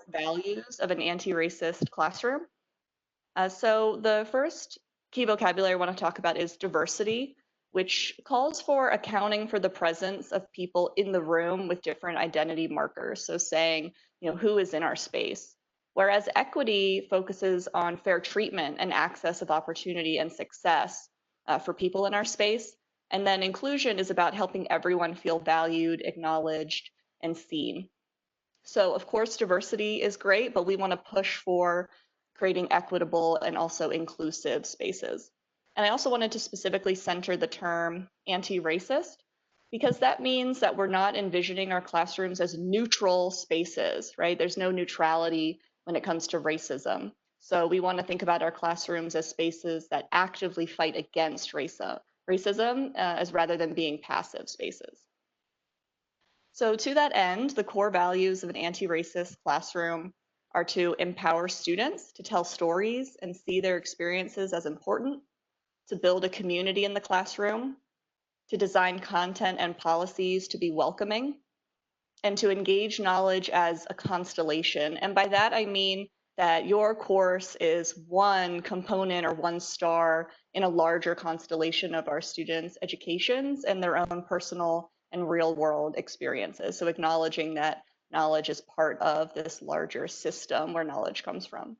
values of an anti-racist classroom. So the first key vocabulary I want to talk about is diversity, which calls for accounting for the presence of people in the room with different identity markers. So saying, who is in our space. Whereas equity focuses on fair treatment and access of opportunity and success for people in our space. And then inclusion is about helping everyone feel valued, acknowledged, and seen. So of course, diversity is great, but we want to push for creating equitable and also inclusive spaces. And I also wanted to specifically center the term anti-racist because that means that we're not envisioning our classrooms as neutral spaces, right? There's no neutrality when it comes to racism. So we want to think about our classrooms as spaces that actively fight against racism as rather than being passive spaces. So to that end, the core values of an anti-racist classroom are to empower students to tell stories and see their experiences as important, to build a community in the classroom, to design content and policies to be welcoming, and to engage knowledge as a constellation. And by that, I mean that your course is one component or one star in a larger constellation of our students' educations and their own personal and real world experiences. So acknowledging that knowledge is part of this larger system where knowledge comes from.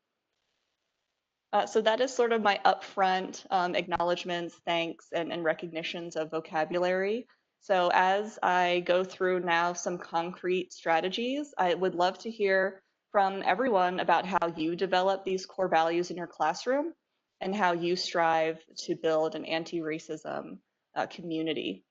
So that is sort of my upfront acknowledgements, thanks, and recognitions of vocabulary. So as I go through now some concrete strategies, I would love to hear from everyone about how you develop these core values in your classroom and how you strive to build an anti-racism community.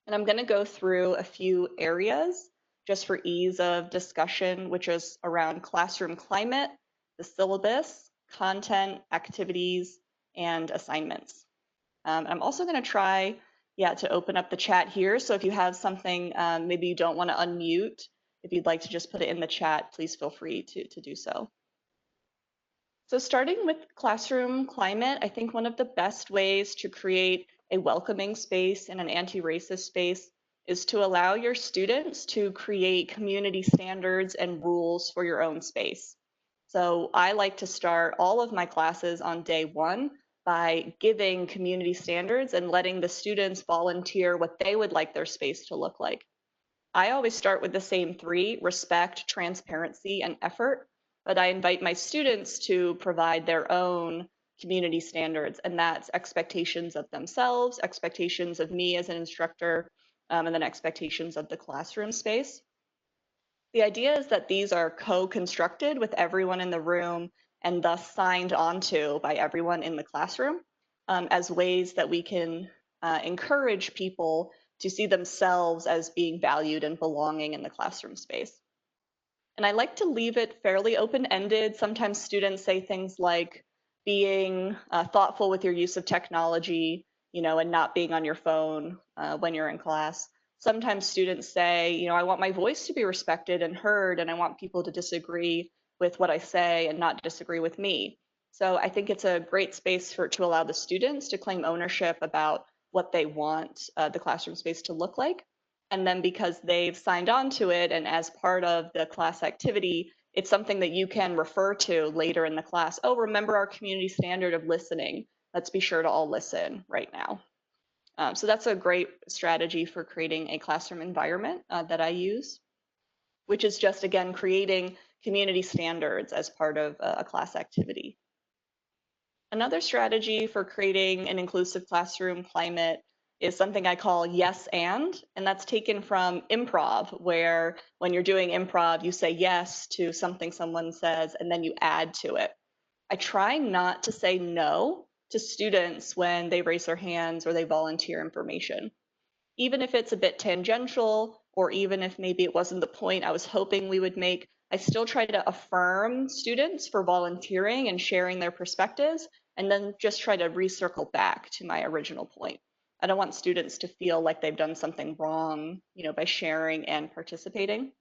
And I'm going to go through a few areas just for ease of discussion, which is around classroom climate, the syllabus, content, activities, and assignments. I'm also going to try, to open up the chat here. So if you have something, maybe you don't want to unmute, if you'd like to just put it in the chat, please feel free to do so. So starting with classroom climate, I think one of the best ways to create a welcoming space and an anti-racist space is to allow your students to create community standards and rules for your own space. So I like to start all of my classes on day one by giving community standards and letting the students volunteer what they would like their space to look like. I always start with the same three: respect, transparency, and effort. But I invite my students to provide their own community standards, and that's expectations of themselves, expectations of me as an instructor, and then expectations of the classroom space. The idea is that these are co-constructed with everyone in the room and thus signed onto by everyone in the classroom as ways that we can encourage people to see themselves as being valued and belonging in the classroom space. And I like to leave it fairly open-ended. Sometimes students say things like being thoughtful with your use of technology, and not being on your phone when you're in class. Sometimes students say, I want my voice to be respected and heard, and I want people to disagree with what I say and not disagree with me. So I think it's a great space to allow the students to claim ownership about what they want the classroom space to look like. And then because they've signed on to it and as part of the class activity, it's something that you can refer to later in the class. Oh, remember our community standard of listening. Let's be sure to all listen right now. So that's a great strategy for creating a classroom environment that I use, which is just, again, creating community standards as part of a class activity. Another strategy for creating an inclusive classroom climate is something I call yes and that's taken from improv, where when you're doing improv, you say yes to something someone says and then you add to it. I try not to say no to students when they raise their hands or they volunteer information, even if it's a bit tangential, or even if maybe it wasn't the point I was hoping we would make. I still try to affirm students for volunteering and sharing their perspectives, and then just try to recircle back to my original point. I don't want students to feel like they've done something wrong, by sharing and participating.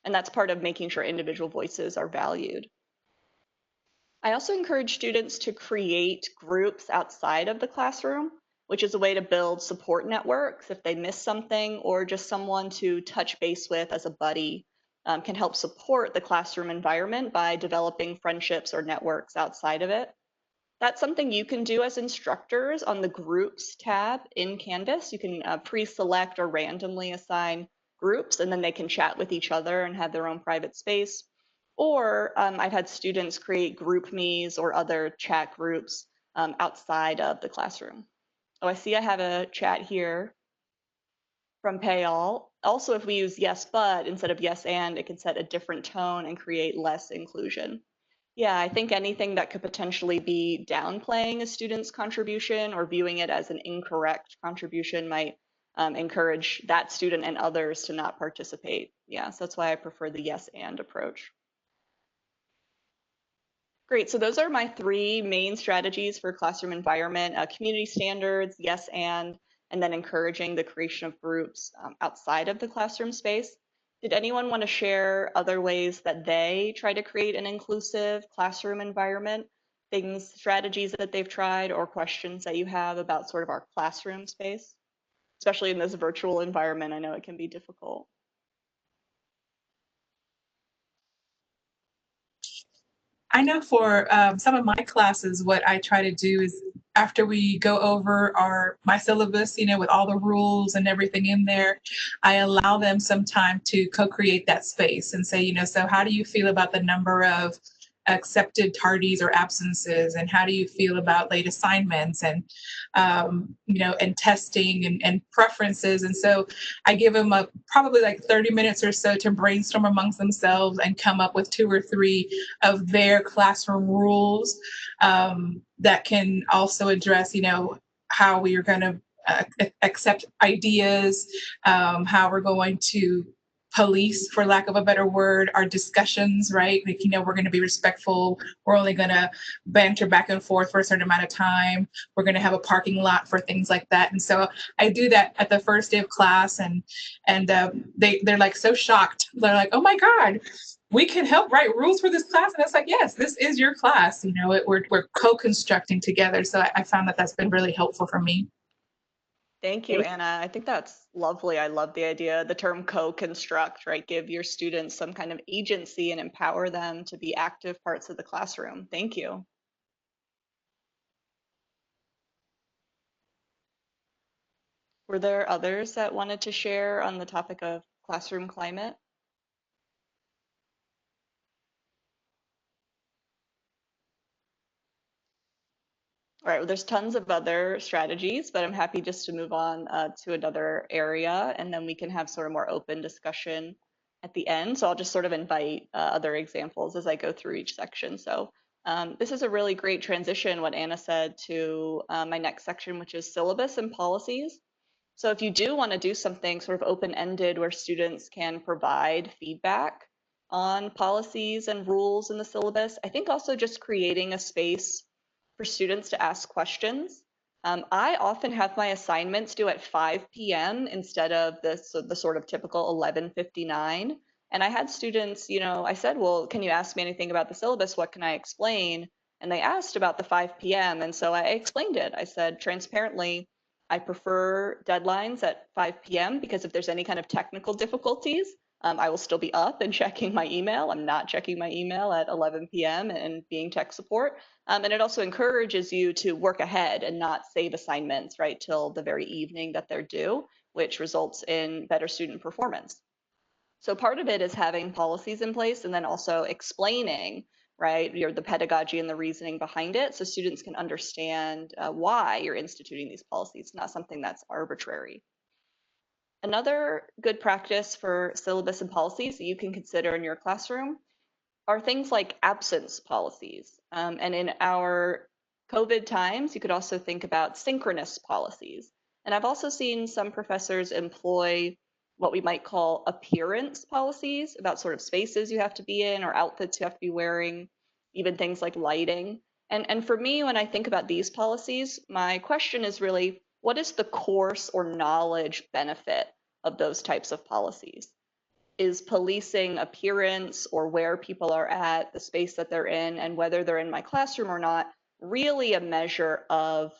And that's part of making sure individual voices are valued. I also encourage students to create groups outside of the classroom, which is a way to build support networks if they miss something, or just someone to touch base with as a buddy can help support the classroom environment by developing friendships or networks outside of it. That's something you can do as instructors on the Groups tab in Canvas. You can pre-select or randomly assign groups, and then they can chat with each other and have their own private space. Or I've had students create GroupMes or other chat groups outside of the classroom. Oh, I see I have a chat here from Payal. Also, if we use yes, but instead of yes, and, it can set a different tone and create less inclusion. Yeah, I think anything that could potentially be downplaying a student's contribution or viewing it as an incorrect contribution might encourage that student and others to not participate. Yeah, so that's why I prefer the yes and approach. Great, so those are my three main strategies for classroom environment, community standards, yes and then encouraging the creation of groups outside of the classroom space. Did anyone want to share other ways that they try to create an inclusive classroom environment, things, strategies that they've tried, or questions that you have about sort of our classroom space, especially in this virtual environment? I know it can be difficult. I know for some of my classes, what I try to do is after we go over my syllabus, with all the rules and everything in there, I allow them some time to co-create that space and say, so how do you feel about the number of accepted tardies or absences, and how do you feel about late assignments, and and testing and preferences. And so I give them probably like 30 minutes or so to brainstorm amongst themselves and come up with 2 or 3 of their classroom rules that can also address, how we are going to accept ideas, how we're going to police, for lack of a better word, our discussions, right? Like, we're going to be respectful. We're only going to banter back and forth for a certain amount of time. We're going to have a parking lot for things like that. And so I do that at the first day of class, and they're like so shocked. They're like, oh my God, we can help write rules for this class. And it's like, yes, this is your class. We're co-constructing together. So I found that that's been really helpful for me. Thank you, Anna. I think that's lovely. I love the idea, the term co-construct, right? Give your students some kind of agency and empower them to be active parts of the classroom. Thank you. Were there others that wanted to share on the topic of classroom climate? All right, well, there's tons of other strategies, but I'm happy just to move on to another area, and then we can have sort of more open discussion at the end. So I'll just sort of invite other examples as I go through each section. So this is a really great transition, what Anna said, to my next section, which is syllabus and policies. So if you do want to do something sort of open-ended where students can provide feedback on policies and rules in the syllabus, I think also just creating a space for students to ask questions. I often have my assignments due at 5 p.m. instead of the sort of typical 11:59. And I had students, I said, well, can you ask me anything about the syllabus? What can I explain? And they asked about the 5 p.m. And so I explained it. I said transparently, I prefer deadlines at 5 p.m. because if there's any kind of technical difficulties, I will still be up and checking my email. I'm not checking my email at 11 p.m. and being tech support. And it also encourages you to work ahead and not save assignments right till the very evening that they're due, which results in better student performance. So part of it is having policies in place and then also explaining, right, the pedagogy and the reasoning behind it so students can understand why you're instituting these policies, not something that's arbitrary. Another good practice for syllabus and policies that you can consider in your classroom are things like absence policies. And in our COVID times, you could also think about synchronous policies. And I've also seen some professors employ what we might call appearance policies about sort of spaces you have to be in or outfits you have to be wearing, even things like lighting. And for me, when I think about these policies, my question is really, what is the course or knowledge benefit of those types of policies? Is policing appearance or where people are at, the space that they're in, and whether they're in my classroom or not, really a measure of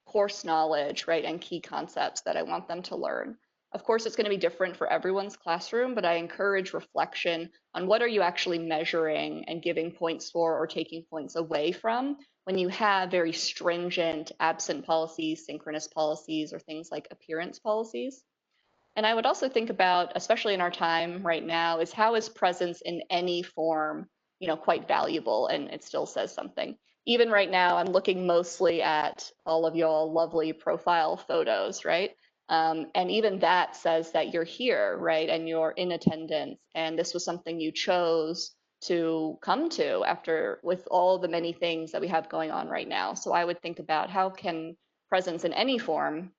course knowledge, right, and key concepts that I want them to learn? Of course, it's going to be different for everyone's classroom, but I encourage reflection on what are you actually measuring and giving points for or taking points away from when you have very stringent absent policies, synchronous policies, or things like appearance policies. And I would also think about, especially in our time right now, is how is presence in any form, quite valuable, and it still says something. Even right now, I'm looking mostly at all of y'all lovely profile photos, right? And even that says that you're here, right? And you're in attendance. And this was something you chose to come to after with all the many things that we have going on right now. So I would think about how can presence in any form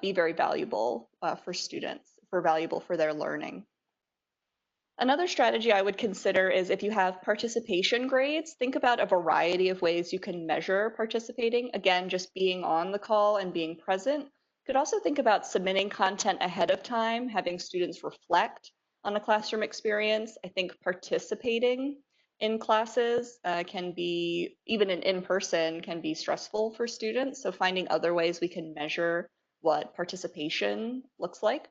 be very valuable for students, valuable for their learning. Another strategy I would consider is if you have participation grades, think about a variety of ways you can measure participating. Again, just being on the call and being present. Could also think about submitting content ahead of time, having students reflect on a classroom experience. I think participating in classes can be, even in person, can be stressful for students. So finding other ways we can measure what participation looks like.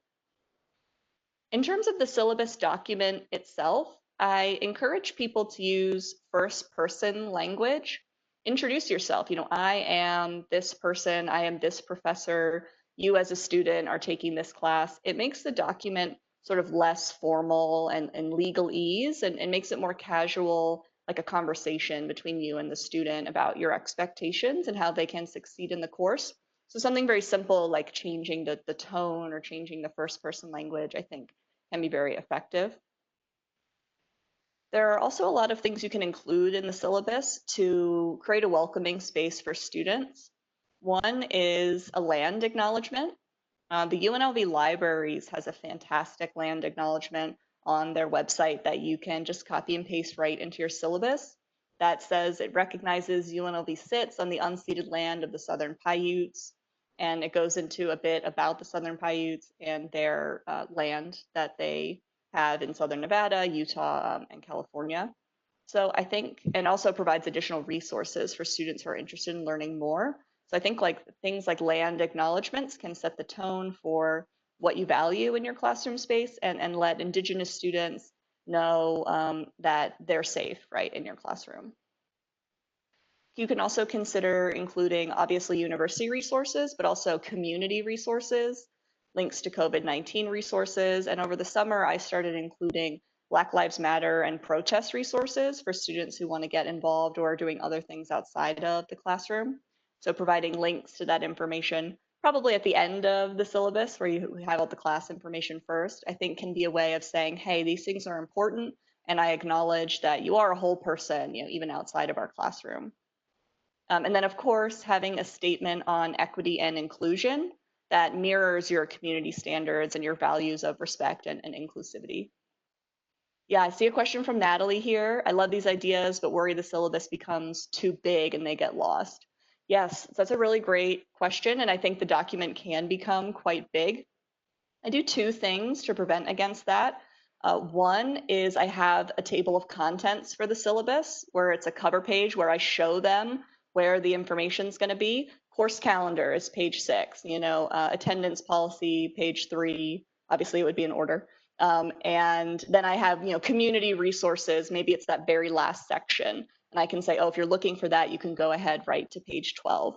In terms of the syllabus document itself, I encourage people to use first person language. Introduce yourself. I am this person, I am this professor, you as a student are taking this class. It makes the document sort of less formal and legalese and makes it more casual, like a conversation between you and the student about your expectations and how they can succeed in the course. So something very simple like changing the tone or changing the first person language, I think can be very effective. There are also a lot of things you can include in the syllabus to create a welcoming space for students. One is a land acknowledgement. The UNLV Libraries has a fantastic land acknowledgement on their website that you can just copy and paste right into your syllabus. That says it recognizes UNLV sits on the unceded land of the Southern Paiutes, and it goes into a bit about the Southern Paiutes and their land that they have in Southern Nevada, Utah, and California. So I think, and also provides additional resources for students who are interested in learning more. So I think like things like land acknowledgements can set the tone for what you value in your classroom space and let Indigenous students know that they're safe, right, in your classroom. You can also consider including obviously university resources, but also community resources, links to COVID-19 resources. And over the summer, I started including Black Lives Matter and protest resources for students who want to get involved or are doing other things outside of the classroom. So providing links to that information, probably at the end of the syllabus where you have all the class information first, I think can be a way of saying, hey, these things are important and I acknowledge that you are a whole person, even outside of our classroom. And then, of course, having a statement on equity and inclusion that mirrors your community standards and your values of respect and inclusivity. Yeah, I see a question from Natalie here. I love these ideas, but worry the syllabus becomes too big and they get lost. Yes, that's a really great question, and I think the document can become quite big. I do two things to prevent against that. One is I have a table of contents for the syllabus where it's a cover page where I show them where the information is going to be. Course calendar is page 6, attendance policy, page 3. Obviously, it would be in order. And then I have, community resources. Maybe it's that very last section. And I can say, oh, if you're looking for that, you can go ahead right to page 12.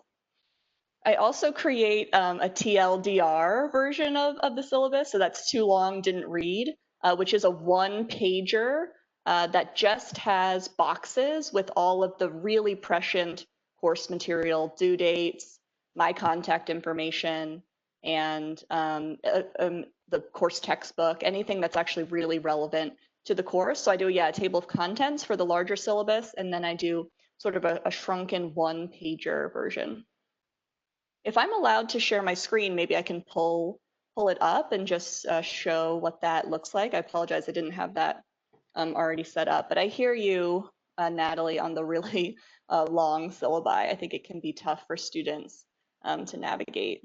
I also create a TLDR version of the syllabus, so that's too long, didn't read, which is a one-pager that just has boxes with all of the really prescient course material, due dates, my contact information, and the course textbook, anything that's actually really relevant to the course. So I do, a table of contents for the larger syllabus, and then I do sort of a shrunken one-pager version. If I'm allowed to share my screen, maybe I can pull it up and just show what that looks like. I apologize, I didn't have that already set up, but I hear you, Natalie, on the really long syllabi. I think it can be tough for students to navigate.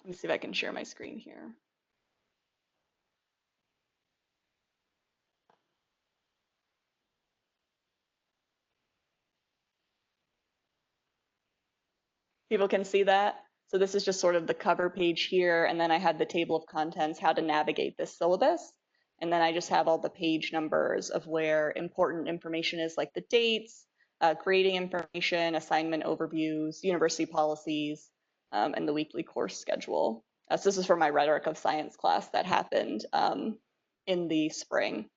Let me see if I can share my screen here. People can see that? So this is just sort of the cover page here, and then I had the table of contents, how to navigate this syllabus. And then I just have all the page numbers of where important information is, like the dates, grading information, assignment overviews, university policies, and the weekly course schedule. So this is for my Rhetoric of Science class that happened in the spring.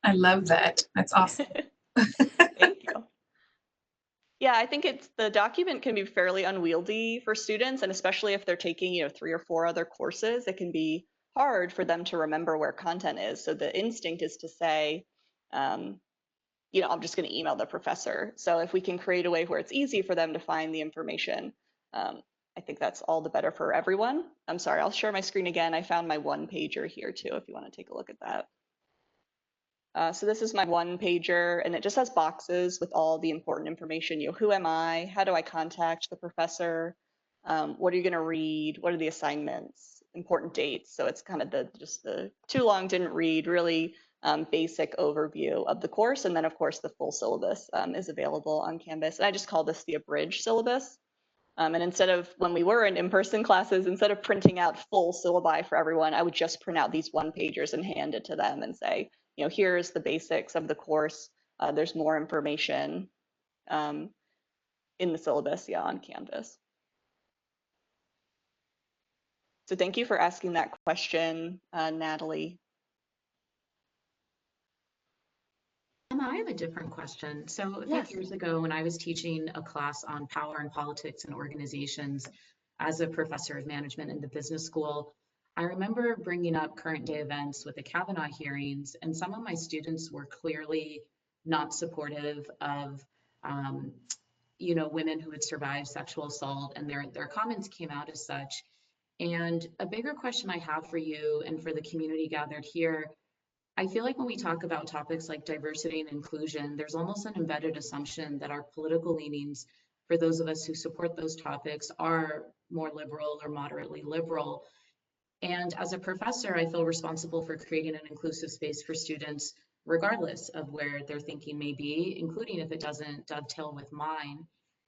I love that. That's awesome. Thank you. Yeah, I think the document can be fairly unwieldy for students, and especially if they're taking, 3 or 4 other courses, it can be hard for them to remember where content is. So the instinct is to say, um, I'm just going to email the professor. So if we can create a way where it's easy for them to find the information, I think that's all the better for everyone. I'm sorry, I'll share my screen again. I found my one pager here too, if you want to take a look at that. So this is my one pager, and it just has boxes with all the important information. Who am I? How do I contact the professor? What are you going to read? What are the assignments? Important dates. So it's kind of just the too long didn't read, really basic overview of the course. And then of course the full syllabus is available on Canvas. And I just call this the abridged syllabus. And instead of, when we were in in-person classes, instead of printing out full syllabi for everyone, I would just print out these one-pagers and hand it to them and say, here's the basics of the course. There's more information in the syllabus, on Canvas. So thank you for asking that question, Natalie. Emma, I have a different question. So a few years ago, when I was teaching a class on power and politics and organizations as a professor of management in the business school, I remember bringing up current day events with the Kavanaugh hearings, and some of my students were clearly not supportive of, women who had survived sexual assault, and their comments came out as such. And a bigger question I have for you and for the community gathered here, I feel like when we talk about topics like diversity and inclusion, there's almost an embedded assumption that our political leanings, for those of us who support those topics, are more liberal or moderately liberal. And as a professor, I feel responsible for creating an inclusive space for students, regardless of where their thinking may be, including if it doesn't dovetail with mine.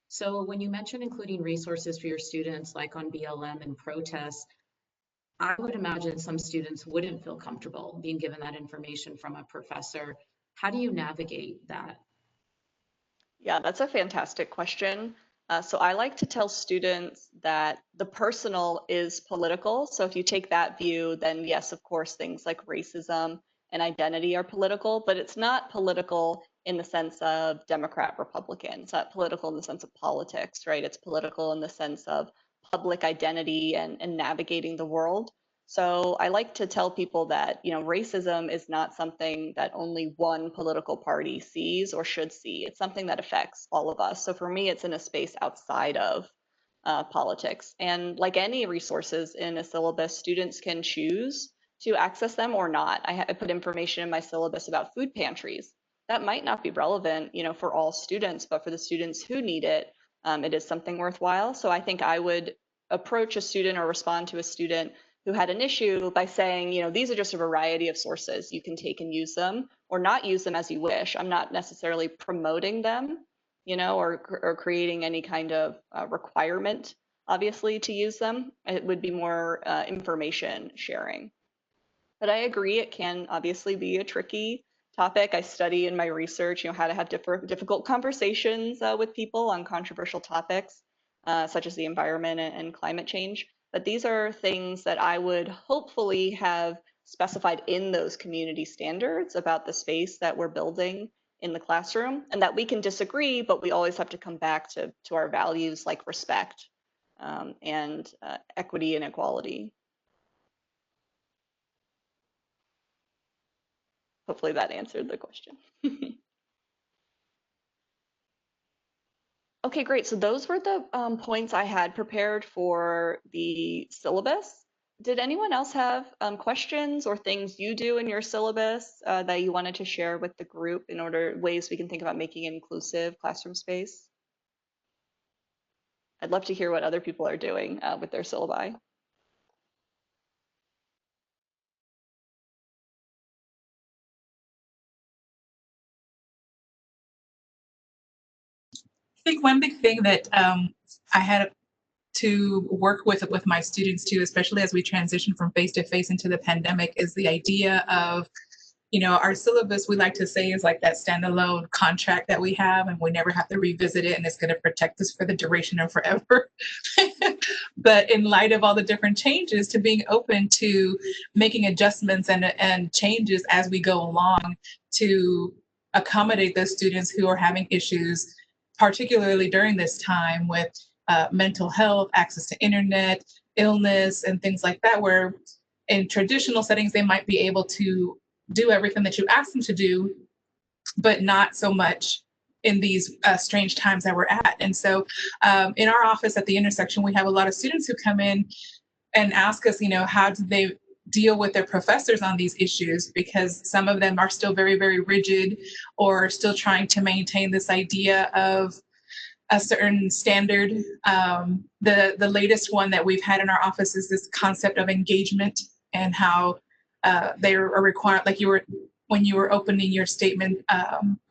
So when you mention including resources for your students, like on BLM and protests, I would imagine some students wouldn't feel comfortable being given that information from a professor. How do you navigate that? Yeah, that's a fantastic question. So I like to tell students that the personal is political. So if you take that view, then yes, of course, things like racism and identity are political, but it's not political in the sense of Democrat, Republican. It's not political in the sense of politics, right? It's political in the sense of public identity and navigating the world. So I like to tell people that, racism is not something that only one political party sees or should see. It's something that affects all of us. So for me, it's in a space outside of politics. And like any resources in a syllabus, students can choose to access them or not. I put information in my syllabus about food pantries. That might not be relevant, for all students, but for the students who need it, it is something worthwhile. So I think I would approach a student or respond to a student who had an issue by saying, these are just a variety of sources. You can take and use them or not use them as you wish. I'm not necessarily promoting them, or creating any kind of requirement, obviously, to use them. It would be more information sharing. But I agree, it can obviously be a tricky topic. I study in my research, how to have difficult conversations with people on controversial topics, such as the environment and climate change. But these are things that I would hopefully have specified in those community standards about the space that we're building in the classroom, and that we can disagree, but we always have to come back to our values like respect and equity and equality. Hopefully that answered the question. Okay, great. So those were the points I had prepared for the syllabus. Did anyone else have questions or things you do in your syllabus that you wanted to share with the group in order ways we can think about making an inclusive classroom space? I'd love to hear what other people are doing with their syllabi. think one big thing that I had to work with my students too, especially as we transition from face-to-face into the pandemic, is the idea of, our syllabus, we like to say, is like that standalone contract that we have, and we never have to revisit it, and it's going to protect us for the duration of forever. But in light of all the different changes, to being open to making adjustments and changes as we go along to accommodate those students who are having issues, particularly during this time with mental health, access to internet, illness, and things like that, where in traditional settings, they might be able to do everything that you ask them to do, but not so much in these strange times that we're at. And so in our office at the intersection, we have a lot of students who come in and ask us, how do they deal with their professors on these issues, because some of them are still very, very rigid, or still trying to maintain this idea of a certain standard. The latest one that we've had in our office is this concept of engagement, and how they are required, like when you were opening your statement,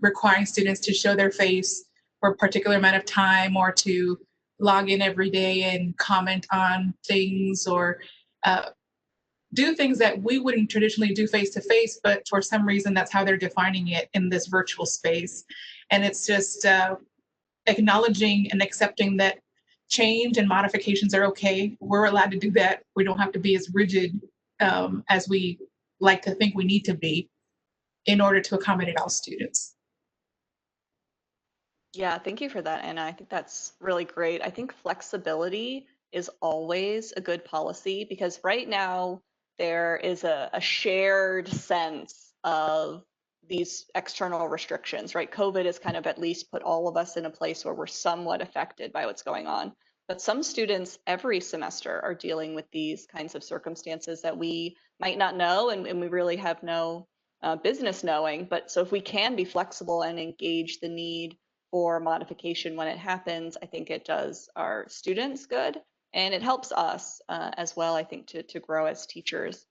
requiring students to show their face for a particular amount of time, or to log in every day and comment on things, or do things that we wouldn't traditionally do face to face, but for some reason that's how they're defining it in this virtual space. And it's just acknowledging and accepting that change and modifications are okay. We're allowed to do that. We don't have to be as rigid as we like to think we need to be in order to accommodate all students. Yeah, thank you for that, Anna. I think that's really great. I think flexibility is always a good policy, because right now there is a shared sense of these external restrictions, right? COVID has kind of at least put all of us in a place where we're somewhat affected by what's going on. But some students every semester are dealing with these kinds of circumstances that we might not know, and we really have no business knowing. But so if we can be flexible and engage the need for modification when it happens, I think it does our students good, and it helps us as well, I think, to grow as teachers.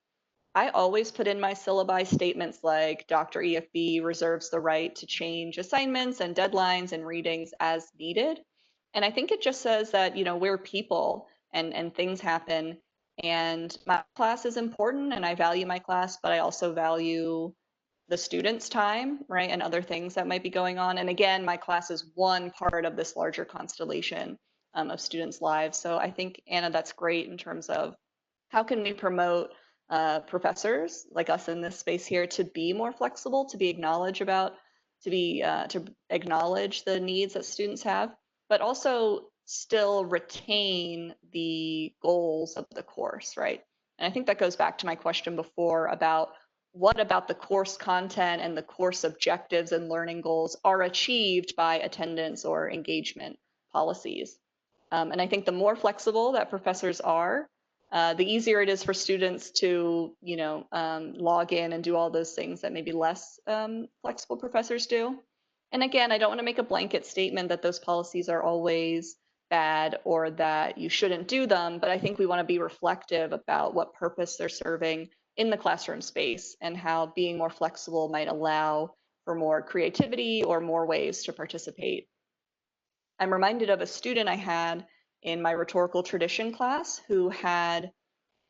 I always put in my syllabi statements like Dr. EFB reserves the right to change assignments and deadlines and readings as needed. And I think it just says that, we're people, and things happen, and my class is important and I value my class, but I also value the students' time, right, and other things that might be going on. And again, my class is one part of this larger constellation of students' lives. So I think, Anna, that's great in terms of how can we promote professors like us in this space here to be more flexible, to acknowledge the needs that students have, but also still retain the goals of the course, right? And I think that goes back to my question before about what about the course content and the course objectives and learning goals are achieved by attendance or engagement policies. And I think the more flexible that professors are, the easier it is for students to, log in and do all those things that maybe less flexible professors do. And again, I don't want to make a blanket statement that those policies are always bad or that you shouldn't do them, but I think we want to be reflective about what purpose they're serving in the classroom space, and how being more flexible might allow for more creativity or more ways to participate. I'm reminded of a student I had in my rhetorical tradition class who had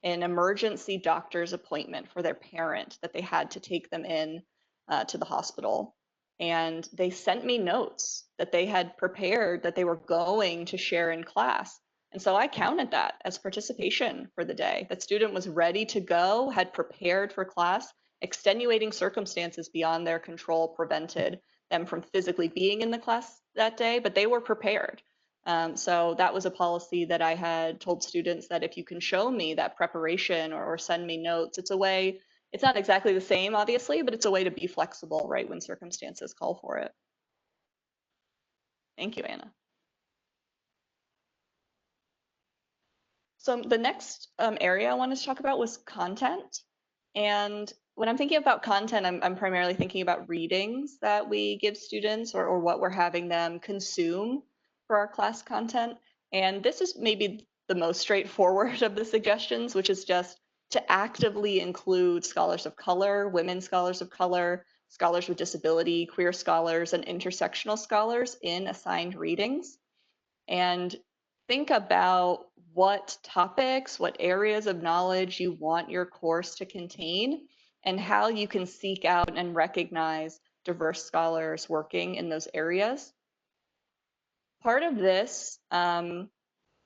an emergency doctor's appointment for their parent that they had to take them in to the hospital. And they sent me notes that they had prepared that they were going to share in class. And so I counted that as participation for the day. That student was ready to go, had prepared for class. Extenuating circumstances beyond their control prevented them from physically being in the class that day, but they were prepared. So that was a policy that I had told students that if you can show me that preparation or send me notes, it's a way, it's not exactly the same, obviously, but it's a way to be flexible, right, when circumstances call for it. Thank you, Anna. So the next area I wanted to talk about was content. And when I'm thinking about content, I'm primarily thinking about readings that we give students, or what we're having them consume for our class content. And this is maybe the most straightforward of the suggestions, which is just to actively include scholars of color, women scholars of color, scholars with disability, queer scholars, and intersectional scholars in assigned readings. And think about what topics, what areas of knowledge you want your course to contain, and how you can seek out and recognize diverse scholars working in those areas. Part of this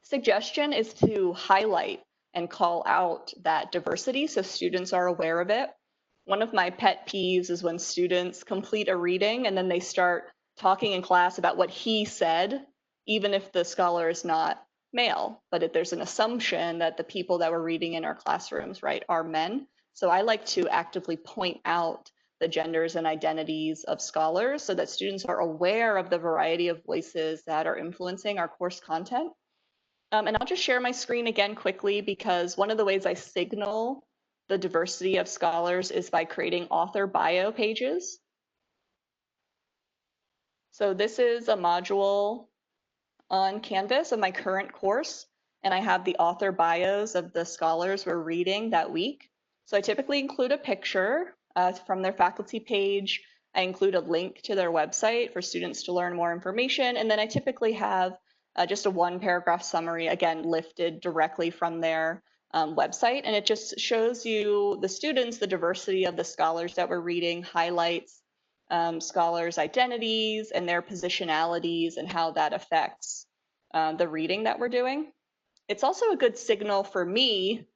suggestion is to highlight and call out that diversity so students are aware of it. One of my pet peeves is when students complete a reading and then they start talking in class about what he said, even if the scholar is not male, but if there's an assumption that the people that we're reading in our classrooms, right, are men. So I like to actively point out the genders and identities of scholars so that students are aware of the variety of voices that are influencing our course content. And I'll just share my screen again quickly, because one of the ways I signal the diversity of scholars is by creating author bio pages. So this is a module on Canvas of my current course, and I have the author bios of the scholars we're reading that week. So I typically include a picture from their faculty page. I include a link to their website for students to learn more information, and then I typically have just a one paragraph summary, again, lifted directly from their website, and it just shows you, the students, the diversity of the scholars that we're reading, highlights scholars' identities and their positionalities and how that affects the reading that we're doing. It's also a good signal for me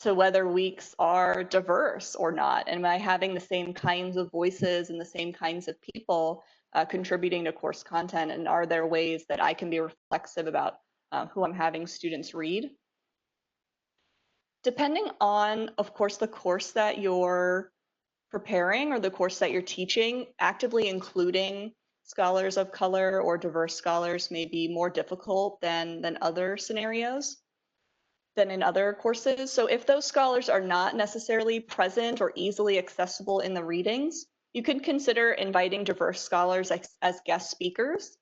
to whether weeks are diverse or not. Am I having the same kinds of voices and the same kinds of people contributing to course content? And are there ways that I can be reflexive about who I'm having students read? Depending on, of course, the course that you're preparing or the course that you're teaching, actively including scholars of color or diverse scholars may be more difficult than other scenarios, than in other courses. So if those scholars are not necessarily present or easily accessible in the readings, you could consider inviting diverse scholars as guest speakers,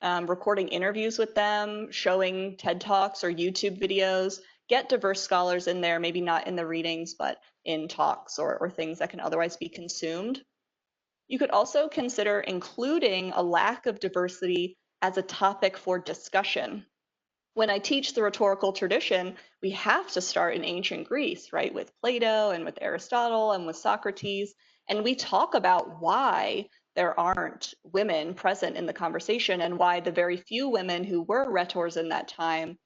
recording interviews with them, showing TED Talks or YouTube videos. Get diverse scholars in there, maybe not in the readings, but in talks or things that can otherwise be consumed. You could also consider including a lack of diversity as a topic for discussion. When I teach the rhetorical tradition, we have to start in ancient Greece, right, with Plato and with Aristotle and with Socrates, and we talk about why there aren't women present in the conversation and why the very few women who were rhetors in that time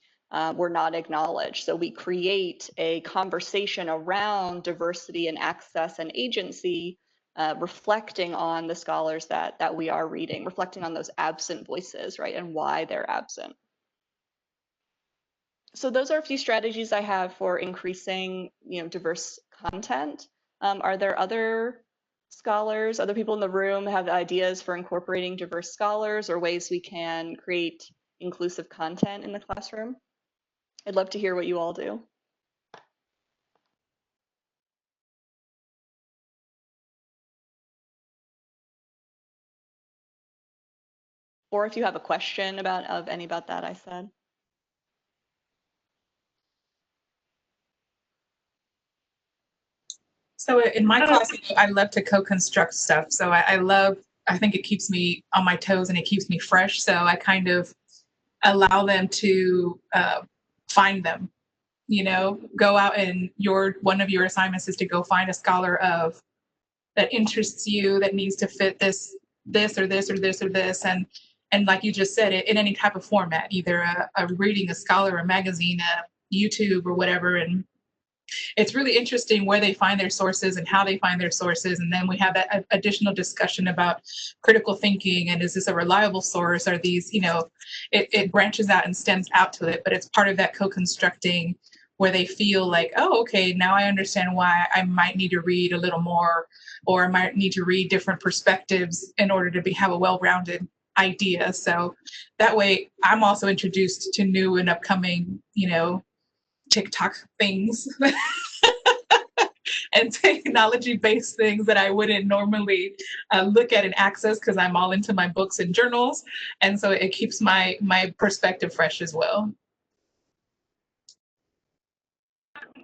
were not acknowledged. So we create a conversation around diversity and access and agency, reflecting on the scholars that we are reading, reflecting on those absent voices, right, and why they're absent. So those are a few strategies I have for increasing, diverse content. Are there other scholars, other people in the room have ideas for incorporating diverse scholars or ways we can create inclusive content in the classroom? I'd love to hear what you all do. Or if you have a question about that I said. So in my class, I love to co-construct stuff. So I think it keeps me on my toes and it keeps me fresh. So I kind of allow them to find them, go out, and one of your assignments is to go find a scholar that interests you, that needs to fit this or this or this or this. And like you just said, in any type of format, either a reading, a scholar, a magazine, a YouTube or whatever. And it's really interesting where they find their sources and how they find their sources. And then we have that additional discussion about critical thinking. And is this a reliable source? Are these, it branches out and stems out to it, but it's part of that co-constructing where they feel like, oh, okay, now I understand why I might need to read a little more, or I might need to read different perspectives in order to have a well-rounded idea. So that way I'm also introduced to new and upcoming, TikTok things and technology-based things that I wouldn't normally look at and access because I'm all into my books and journals. And so it keeps my perspective fresh as well.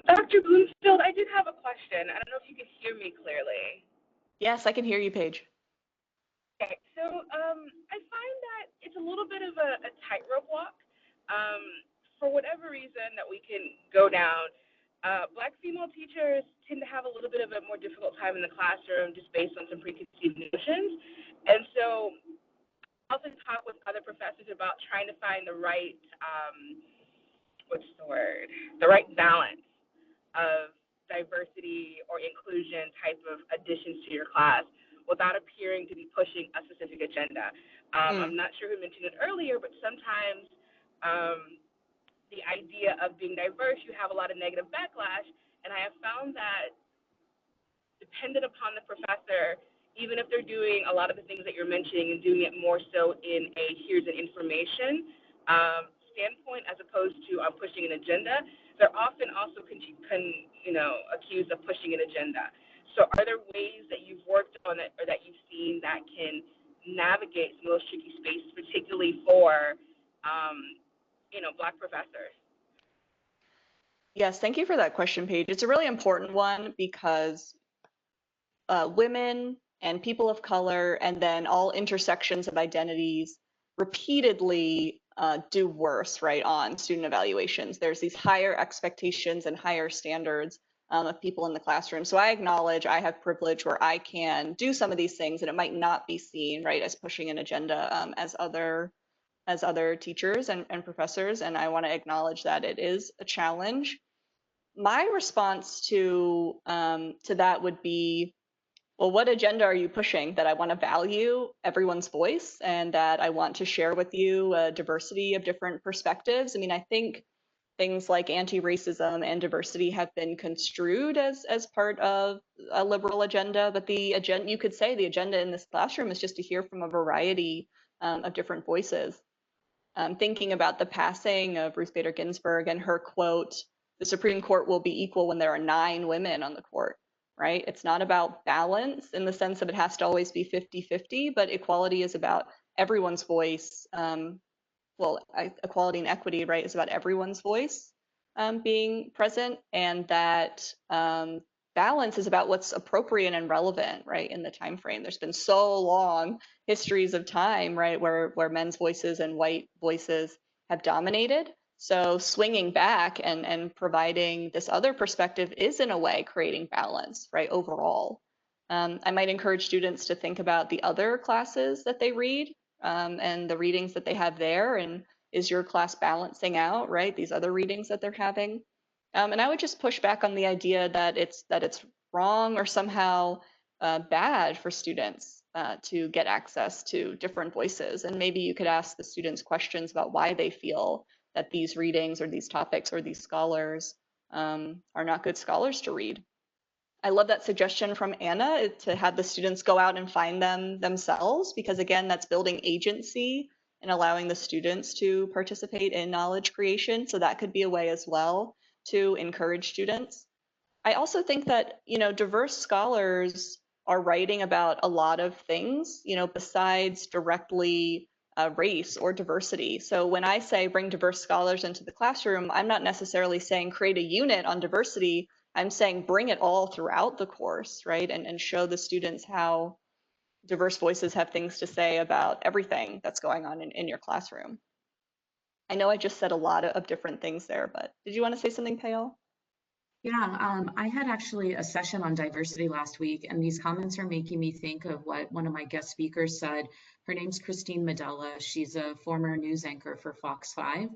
Dr. Bloomfield, I did have a question. I don't know if you can hear me clearly. Yes, I can hear you, Paige. Okay, so I find that it's a little bit of a tightrope walk. For whatever reason that we can go down, Black female teachers tend to have a little bit of a more difficult time in the classroom just based on some preconceived notions. And so I often talk with other professors about trying to find the right, what's the word, the right balance of diversity or inclusion type of additions to your class without appearing to be pushing a specific agenda. I'm not sure who mentioned it earlier, but sometimes the idea of being diverse, you have a lot of negative backlash, and I have found that dependent upon the professor, even if they're doing a lot of the things that you're mentioning and doing it more so in a here's an information standpoint as opposed to I'm pushing an agenda, they're often also accused of pushing an agenda. So are there ways that you've worked on it or that you've seen that can navigate some of those tricky spaces, particularly for Black professors? Yes, thank you for that question, Paige. It's a really important one because women and people of color, and then all intersections of identities repeatedly do worse, right, on student evaluations. There's these higher expectations and higher standards of people in the classroom. So I acknowledge I have privilege where I can do some of these things, and it might not be seen, right, as pushing an agenda as other teachers and professors. And I want to acknowledge that it is a challenge. My response to that would be, well, what agenda are you pushing? That I want to value everyone's voice and that I want to share with you a diversity of different perspectives. I mean, I think things like anti-racism and diversity have been construed as part of a liberal agenda, but the agenda, you could say the agenda in this classroom is just to hear from a variety of different voices. Thinking about the passing of Ruth Bader Ginsburg and her quote, "The Supreme Court will be equal when there are 9 women on the court," right? It's not about balance in the sense that it has to always be 50-50, but equality is about everyone's voice. Equality and equity, right, is about everyone's voice being present, and that balance is about what's appropriate and relevant, right, in the time frame. There's been so long histories of time, right, where men's voices and white voices have dominated. So swinging back and providing this other perspective is in a way creating balance, right, overall. I might encourage students to think about the other classes that they read and the readings that they have there, and is your class balancing out, right, these other readings that they're having? And I would just push back on the idea that it's wrong or somehow bad for students to get access to different voices. And maybe you could ask the students questions about why they feel that these readings or these topics or these scholars are not good scholars to read. I love that suggestion from Anna to have the students go out and find them themselves, because again, that's building agency and allowing the students to participate in knowledge creation. So that could be a way as well to encourage students. I also think that, diverse scholars are writing about a lot of things, besides directly race or diversity. So when I say bring diverse scholars into the classroom, I'm not necessarily saying create a unit on diversity. I'm saying bring it all throughout the course, right? And show the students how diverse voices have things to say about everything that's going on in your classroom. I know I just said a lot of different things there, but did you want to say something, Payal? Yeah, I had actually a session on diversity last week, and these comments are making me think of what one of my guest speakers said. Her name's Christine Medella. She's a former news anchor for Fox 5.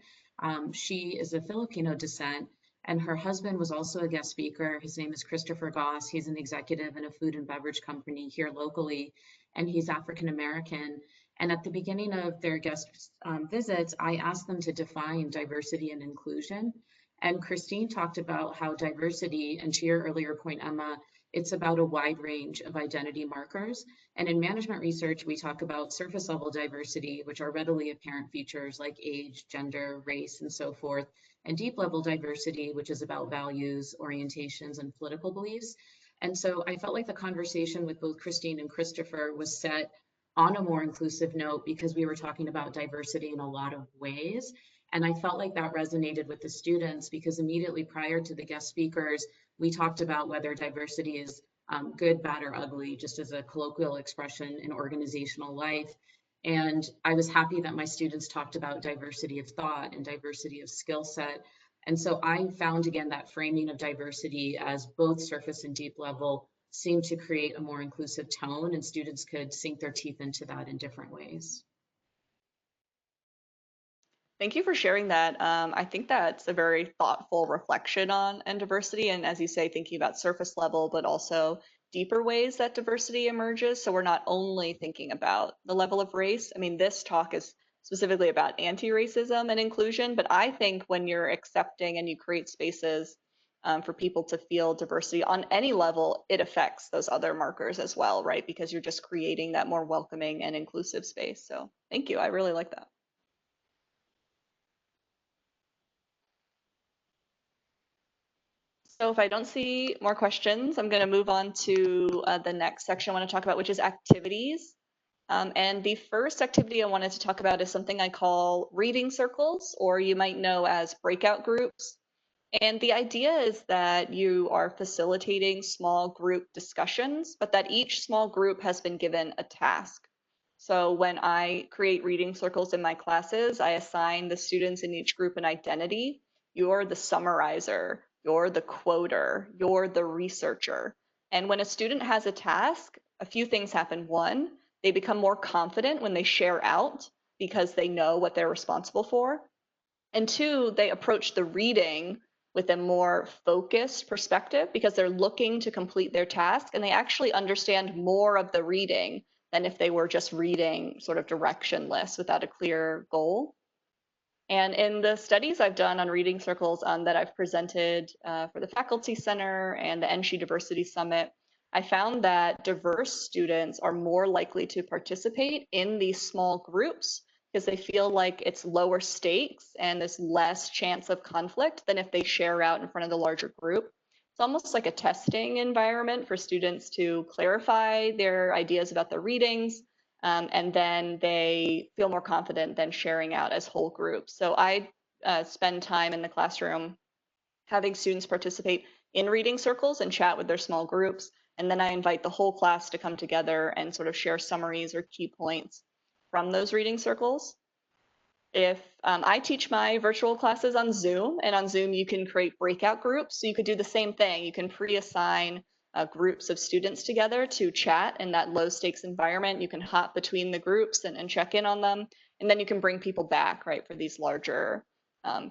She is of Filipino descent, and her husband was also a guest speaker. His name is Christopher Goss. He's an executive in a food and beverage company here locally, and he's African American. And at the beginning of their guest visits, I asked them to define diversity and inclusion. And Christine talked about how diversity, and to your earlier point, Emma, it's about a wide range of identity markers. And in management research, we talk about surface level diversity, which are readily apparent features like age, gender, race, and so forth, and deep level diversity, which is about values, orientations, and political beliefs. And so I felt like the conversation with both Christine and Christopher was set on a more inclusive note because we were talking about diversity in a lot of ways. And I felt like that resonated with the students because immediately prior to the guest speakers, we talked about whether diversity is good, bad, or ugly, just as a colloquial expression in organizational life. And I was happy that my students talked about diversity of thought and diversity of skill set. And so I found, again, that framing of diversity as both surface and deep level seemed to create a more inclusive tone, and students could sink their teeth into that in different ways. Thank you for sharing that. I think that's a very thoughtful reflection on and diversity, and as you say, thinking about surface level, but also deeper ways that diversity emerges. So we're not only thinking about the level of race. I mean, this talk is specifically about anti-racism and inclusion, but I think when you're accepting and you create spaces for people to feel diversity on any level, it affects those other markers as well, right? Because you're just creating that more welcoming and inclusive space. So thank you. I really like that. So if I don't see more questions, I'm going to move on to the next section I want to talk about, which is activities. And the first activity I wanted to talk about is something I call reading circles, or you might know as breakout groups. And the idea is that you are facilitating small group discussions, but that each small group has been given a task. So when I create reading circles in my classes, I assign the students in each group an identity. You're the summarizer, you're the quoter, you're the researcher. And when a student has a task, a few things happen. One, they become more confident when they share out because they know what they're responsible for. And two, they approach the reading with a more focused perspective because they're looking to complete their task and they actually understand more of the reading than if they were just reading sort of directionless without a clear goal. And in the studies I've done on reading circles that I've presented for the Faculty Center and the NSHE Diversity Summit, I found that diverse students are more likely to participate in these small groups because they feel like it's lower stakes and there's less chance of conflict than if they share out in front of the larger group. It's almost like a testing environment for students to clarify their ideas about the readings, and then they feel more confident than sharing out as whole groups. So I spend time in the classroom having students participate in reading circles and chat with their small groups. And then I invite the whole class to come together and sort of share summaries or key points from those reading circles. If I teach my virtual classes on Zoom, and on Zoom you can create breakout groups, so you could do the same thing. You can pre-assign groups of students together to chat in that low stakes environment. You can hop between the groups and check in on them, and then you can bring people back, right, for these larger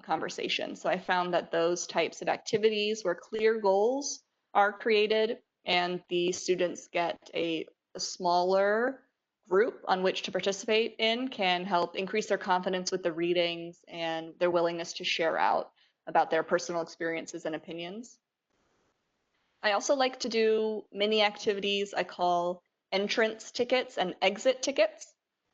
conversations. So I found that those types of activities where clear goals are created and the students get a smaller group on which to participate in can help increase their confidence with the readings and their willingness to share out about their personal experiences and opinions. I also like to do mini activities I call entrance tickets and exit tickets.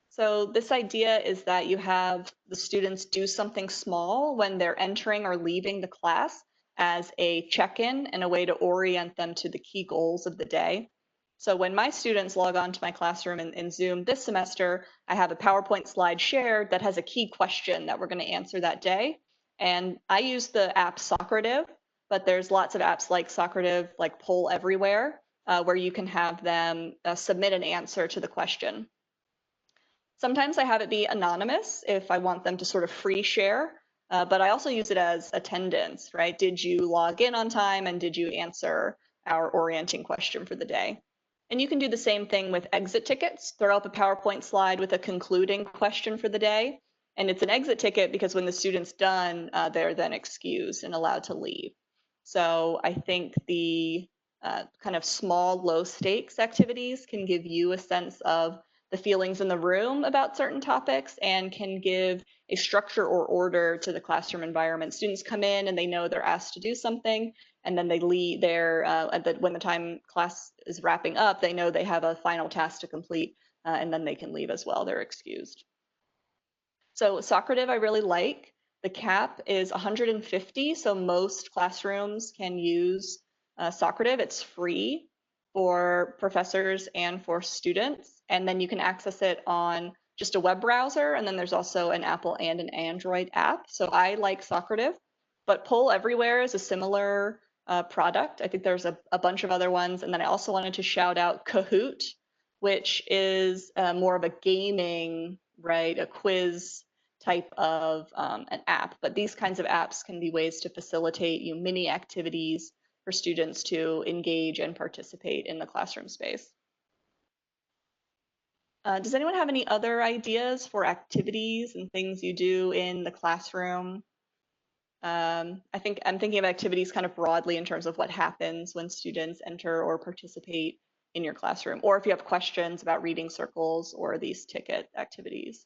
So this idea is that you have the students do something small when they're entering or leaving the class as a check-in and a way to orient them to the key goals of the day. So when my students log on to my classroom in Zoom this semester, I have a PowerPoint slide shared that has a key question that we're going to answer that day. And I use the app Socrative, but there's lots of apps like Socrative, like Poll Everywhere, where you can have them submit an answer to the question. Sometimes I have it be anonymous if I want them to sort of free share, but I also use it as attendance, right? Did you log in on time and did you answer our orienting question for the day? And you can do the same thing with exit tickets. Throw up a PowerPoint slide with a concluding question for the day. And it's an exit ticket because when the student's done, they're then excused and allowed to leave. So I think the kind of small, low stakes activities can give you a sense of the feelings in the room about certain topics and can give a structure or order to the classroom environment. Students come in and they know they're asked to do something, and then they leave there when the time class is wrapping up, they know they have a final task to complete, and then they can leave as well. They're excused. So Socrative I really like. The cap is 150, so most classrooms can use Socrative. It's free for professors and for students, and then you can access it on just a web browser, and then there's also an Apple and an Android app. So I like Socrative, but Poll Everywhere is a similar product. I think there's a bunch of other ones. And then I also wanted to shout out Kahoot, which is more of a gaming, right, a quiz type of an app. But these kinds of apps can be ways to facilitate mini activities for students to engage and participate in the classroom space. Does anyone have any other ideas for activities and things you do in the classroom? I think I'm thinking of activities kind of broadly in terms of what happens when students enter or participate in your classroom, or if you have questions about reading circles or these ticket activities.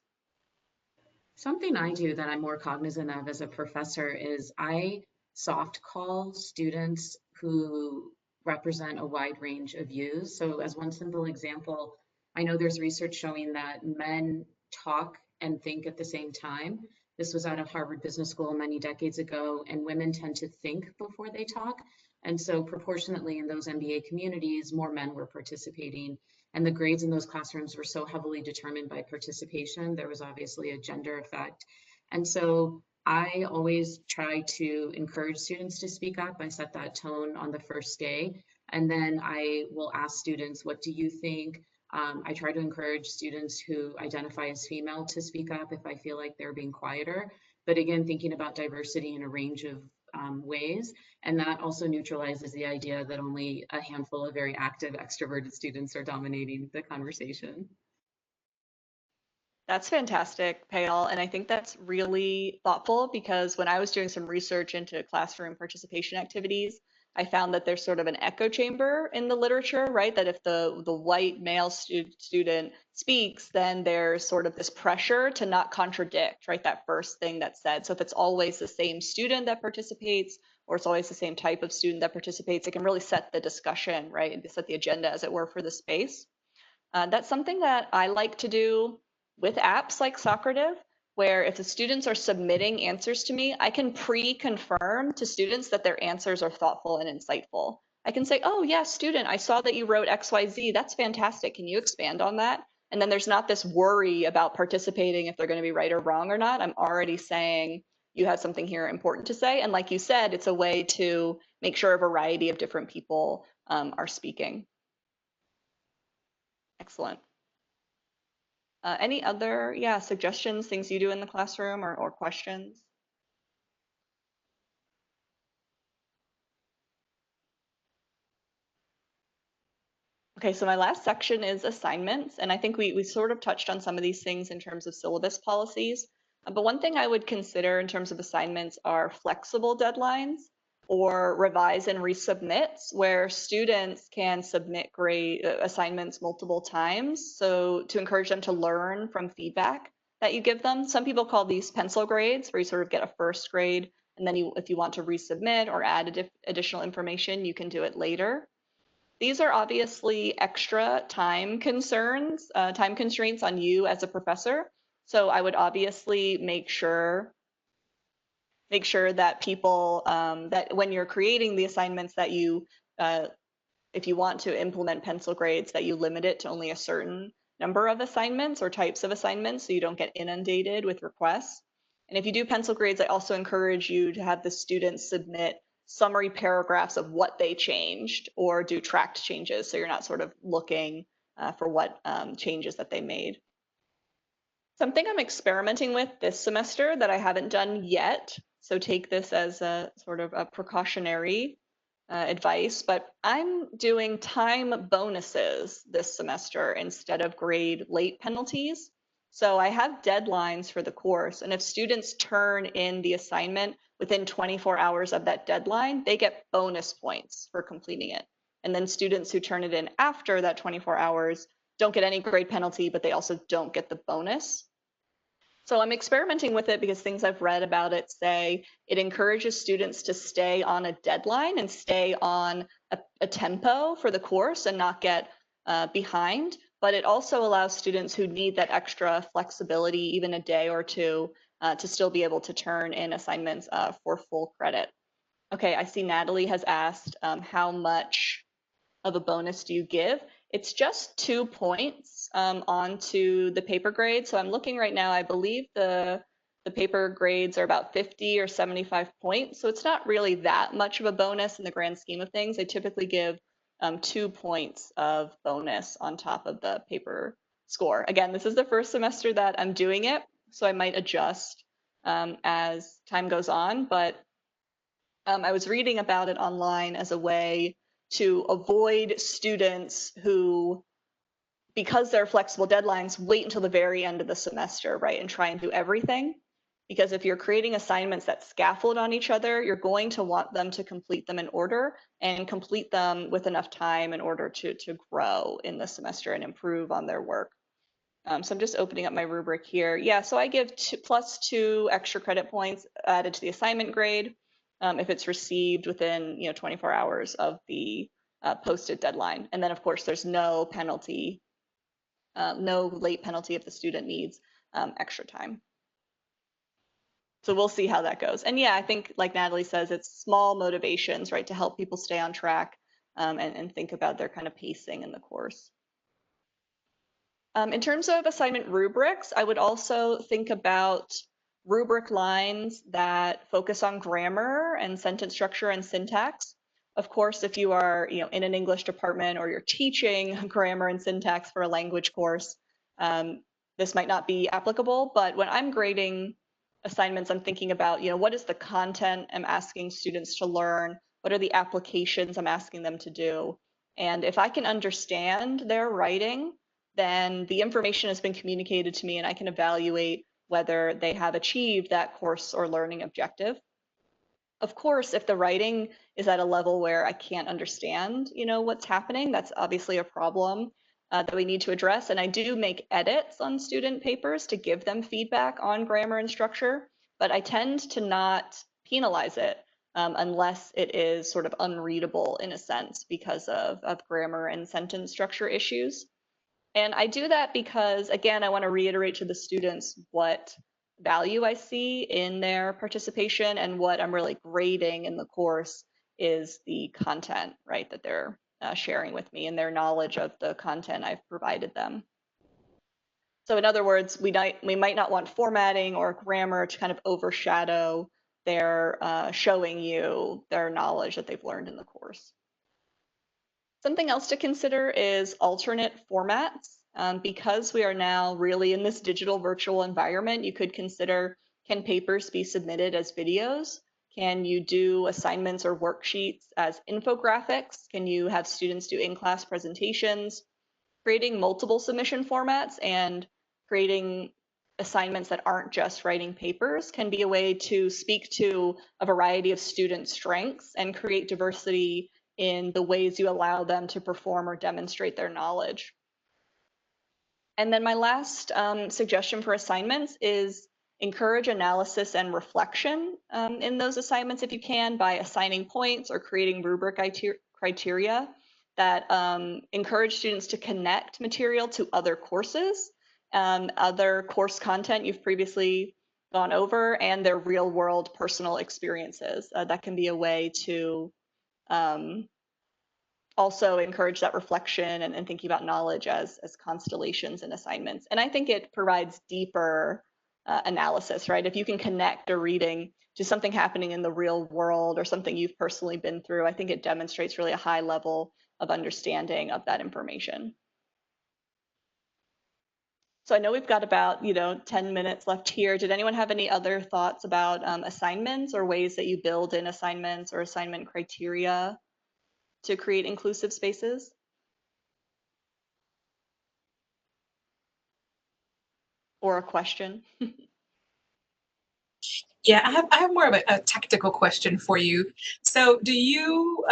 Something I do that I'm more cognizant of as a professor is I soft call students who represent a wide range of views. So as one simple example, I know there's research showing that men talk and think at the same time. This was out of Harvard Business School many decades ago, and women tend to think before they talk. And so proportionately in those MBA communities, more men were participating. And the grades in those classrooms were so heavily determined by participation, there was obviously a gender effect. And so I always try to encourage students to speak up. I set that tone on the first day. And then I will ask students, what do you think? I try to encourage students who identify as female to speak up if I feel like they're being quieter. But again, thinking about diversity in a range of ways. And that also neutralizes the idea that only a handful of very active extroverted students are dominating the conversation. That's fantastic, Payal. And I think that's really thoughtful because when I was doing some research into classroom participation activities, I found that there's sort of an echo chamber in the literature, right? That if the white male student speaks, then there's sort of this pressure to not contradict, right? That first thing that's said. So if it's always the same student that participates, or it's always the same type of student that participates, it can really set the discussion, right? And set the agenda, as it were, for the space. That's something that I like to do with apps like Socrative, where if the students are submitting answers to me, I can pre-confirm to students that their answers are thoughtful and insightful. I can say, oh, yeah, student, I saw that you wrote XYZ. That's fantastic. Can you expand on that? And then there's not this worry about participating if they're going to be right or wrong or not. I'm already saying you have something here important to say. And like you said, it's a way to make sure a variety of different people are speaking. Excellent. Any other, suggestions, things you do in the classroom or questions? Okay, so my last section is assignments, and I think we sort of touched on some of these things in terms of syllabus policies. But one thing I would consider in terms of assignments are flexible deadlines or revise and resubmits, where students can submit grade assignments multiple times. So to encourage them to learn from feedback that you give them. Some people call these pencil grades, where you sort of get a first grade, and then if you want to resubmit or add additional information, you can do it later. These are obviously extra time concerns, time constraints on you as a professor. So I would obviously make sure that people, that when you're creating the assignments that you, if you want to implement pencil grades, that you limit it to only a certain number of assignments or types of assignments so you don't get inundated with requests. And if you do pencil grades, I also encourage you to have the students submit summary paragraphs of what they changed or do tracked changes so you're not sort of looking for what changes that they made. Something I'm experimenting with this semester that I haven't done yet, so take this as a sort of a precautionary advice, but I'm doing time bonuses this semester instead of grade late penalties. So I have deadlines for the course, and if students turn in the assignment within 24 hours of that deadline, they get bonus points for completing it. And then students who turn it in after that 24 hours don't get any grade penalty, but they also don't get the bonus. So I'm experimenting with it because things I've read about it say it encourages students to stay on a deadline and stay on a tempo for the course and not get behind. But it also allows students who need that extra flexibility, even a day or two, to still be able to turn in assignments for full credit. Okay, I see Natalie has asked how much of a bonus do you give? It's just 2 points onto the paper grade. So I'm looking right now, I believe the The paper grades are about 50 or 75 points, so it's not really that much of a bonus in the grand scheme of things. I typically give 2 points of bonus on top of the paper score. Again, this is the first semester that I'm doing it, so I might adjust as time goes on, but I was reading about it online as a way to avoid students who, because they're flexible deadlines, wait until the very end of the semester, right, and try and do everything. Because if you're creating assignments that scaffold on each other, you're going to want them to complete them in order and complete them with enough time in order to grow in the semester and improve on their work. So I'm just opening up my rubric here. Yeah, so I give +2 extra credit points added to the assignment grade if it's received within 24 hours of the posted deadline. And then of course there's no penalty, no late penalty if the student needs extra time. So we'll see how that goes. And yeah, I think like Natalie says, it's small motivations, right, to help people stay on track and think about their kind of pacing in the course. In terms of assignment rubrics, I would also think about rubric lines that focus on grammar and sentence structure and syntax. Of course, if you are in an English department or you're teaching grammar and syntax for a language course, this might not be applicable. But when I'm grading assignments, I'm thinking about what is the content I'm asking students to learn? What are the applications I'm asking them to do? And if I can understand their writing, then the information has been communicated to me and I can evaluate whether they have achieved that course or learning objective. Of course, if the writing is at a level where I can't understand, what's happening, that's obviously a problem that we need to address. And I do make edits on student papers to give them feedback on grammar and structure, but I tend to not penalize it unless it is sort of unreadable in a sense because of grammar and sentence structure issues. And I do that because, again, I want to reiterate to the students what value I see in their participation, and what I'm really grading in the course is the content, right, that they're sharing with me and their knowledge of the content I've provided them. So in other words, we might not want formatting or grammar to kind of overshadow their showing you their knowledge that they've learned in the course. Something else to consider is alternate formats. Because we are now really in this digital virtual environment, you could consider, can papers be submitted as videos? Can you do assignments or worksheets as infographics? Can you have students do in-class presentations? Creating multiple submission formats and creating assignments that aren't just writing papers can be a way to speak to a variety of student strengths and create diversity in the ways you allow them to perform or demonstrate their knowledge. And then my last suggestion for assignments is encourage analysis and reflection in those assignments if you can, by assigning points or creating rubric criteria that encourage students to connect material to other courses, other course content you've previously gone over, and their real world personal experiences. That can be a way to also encourage that reflection and thinking about knowledge as constellations and assignments. And I think it provides deeper analysis, right? If you can connect a reading to something happening in the real world or something you've personally been through, I think it demonstrates really a high level of understanding of that information. So I know we've got about 10 minutes left here. Did anyone have any other thoughts about assignments or ways that you build in assignments or assignment criteria to create inclusive spaces? Or a question? Yeah, I have more of a tactical question for you. So do you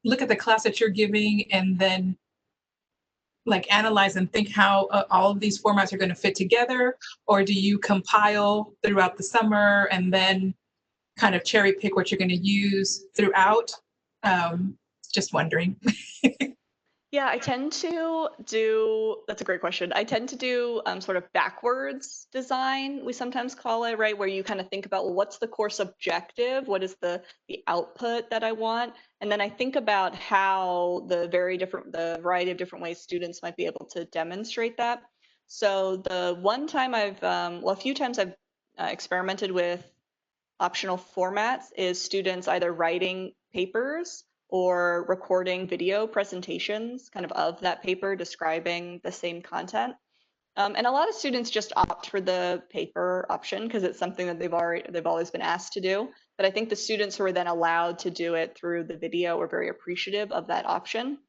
look at the class that you're giving and then like analyze and think how all of these formats are going to fit together? Or do you compile throughout the summer and then kind of cherry pick what you're going to use throughout? Just wondering. Yeah, I tend to do, that's a great question. I tend to do sort of backwards design, we sometimes call it, right? Where you kind of think about, well, what's the course objective? What is the output that I want? And then I think about how the variety of different ways students might be able to demonstrate that. So the one time well, a few times I've experimented with optional formats is students either writing papers or recording video presentations kind of that paper describing the same content. And a lot of students just opt for the paper option because it's something that they've always been asked to do. But I think the students who are then allowed to do it through the video are very appreciative of that option.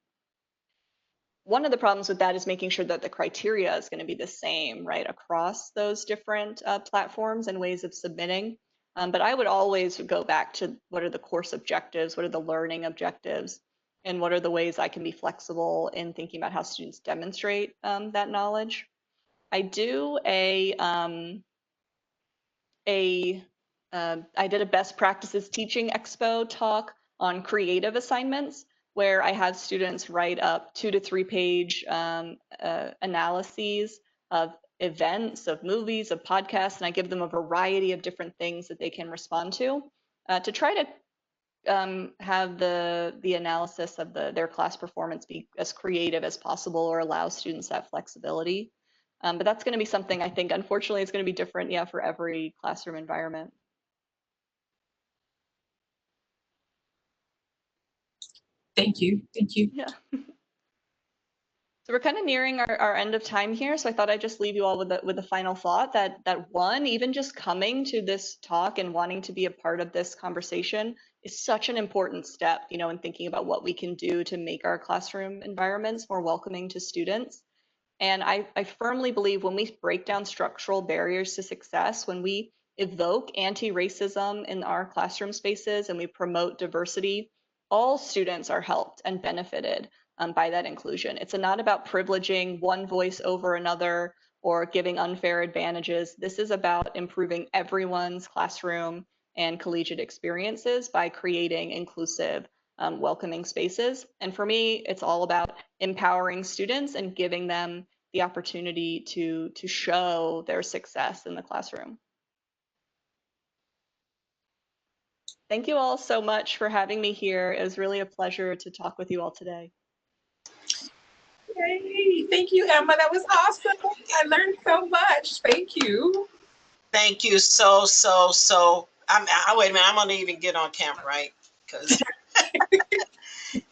One of the problems with that is making sure that the criteria is going to be the same, right, across those different platforms and ways of submitting. But I would always go back to what are the course objectives, what are the learning objectives, and what are the ways I can be flexible in thinking about how students demonstrate that knowledge. I do I did a best practices teaching expo talk on creative assignments where I have students write up 2 to 3 page analyses of events, of movies, of podcasts, and I give them a variety of different things that they can respond to try to have the analysis of their class performance be as creative as possible or allow students that flexibility. But that's going to be something I think, unfortunately, it's going to be different, yeah, for every classroom environment. Thank you. Thank you. Yeah. So we're kind of nearing our end of time here. So I thought I'd just leave you all with a final thought that one, even just coming to this talk and wanting to be a part of this conversation is such an important step, you know, in thinking about what we can do to make our classroom environments more welcoming to students. And I firmly believe when we break down structural barriers to success, when we evoke anti-racism in our classroom spaces and we promote diversity, all students are helped and benefited by that inclusion. It's not about privileging one voice over another or giving unfair advantages. This is about improving everyone's classroom and collegiate experiences by creating inclusive, welcoming spaces. And for me, it's all about empowering students and giving them the opportunity to show their success in the classroom. Thank you all so much for having me here. It was really a pleasure to talk with you all today. Yay. Thank you, Emma. That was awesome. I learned so much. Thank you. Thank you so. Wait a minute. I'm gonna even get on camera, right? Because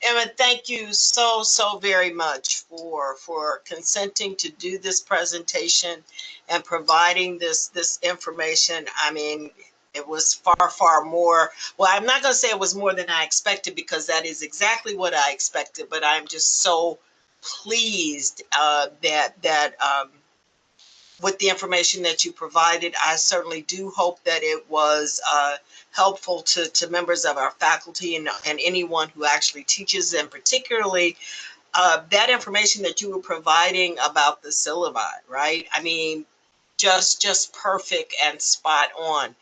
Emma, thank you so very much for consenting to do this presentation and providing this information. I mean, it was far more. Well, I'm not gonna say it was more than I expected because that is exactly what I expected. But I'm just so pleased that with the information that you provided. I certainly do hope that it was helpful to members of our faculty and anyone who actually teaches, and particularly that information that you were providing about the syllabi, right? I mean, just perfect and spot on.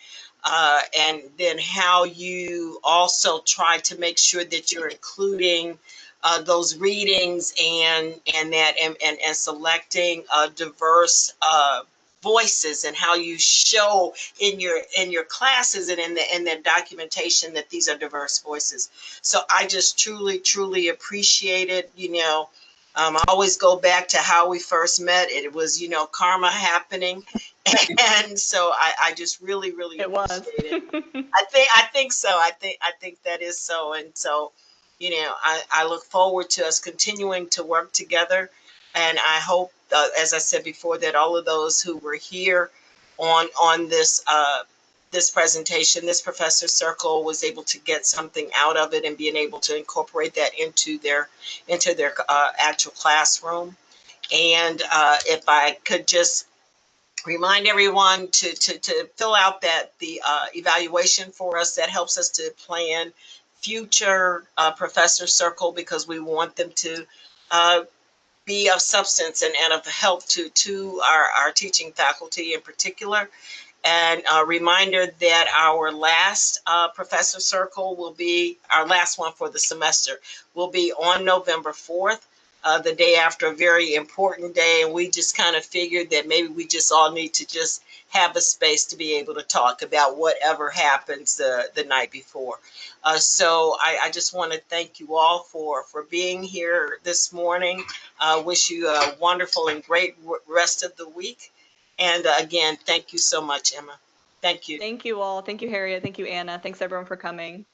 And then how you also try to make sure that you're including those readings and selecting diverse voices, and how you show in your classes and in the documentation that these are diverse voices. So I just truly appreciate it. You know, I always go back to how we first met. It was, you know, karma happening. And so I just really appreciate it. I think so. I think that is so. And so, you know, I look forward to us continuing to work together. And I hope, as I said before, that all of those who were here on this this presentation, this professor circle, was able to get something out of it and being able to incorporate that into their actual classroom. And if I could just remind everyone to fill out the evaluation for us. That helps us to plan future professor circle, because we want them to be of substance and of help to our teaching faculty in particular. And a reminder that our last professor circle will be, our last one for the semester, will be on November 4th. The day after a very important day, and we just kind of figured that maybe we just all need to just have a space to be able to talk about whatever happens the night before. So I just want to thank you all for being here this morning. Wish you a wonderful and great rest of the week. And again, thank you so much, Emma. Thank you. Thank you all. Thank you, Harriet. Thank you, Anna. Thanks everyone for coming.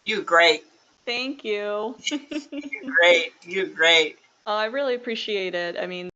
You're great. Thank you. You're great. You're great. I really appreciate it. I mean,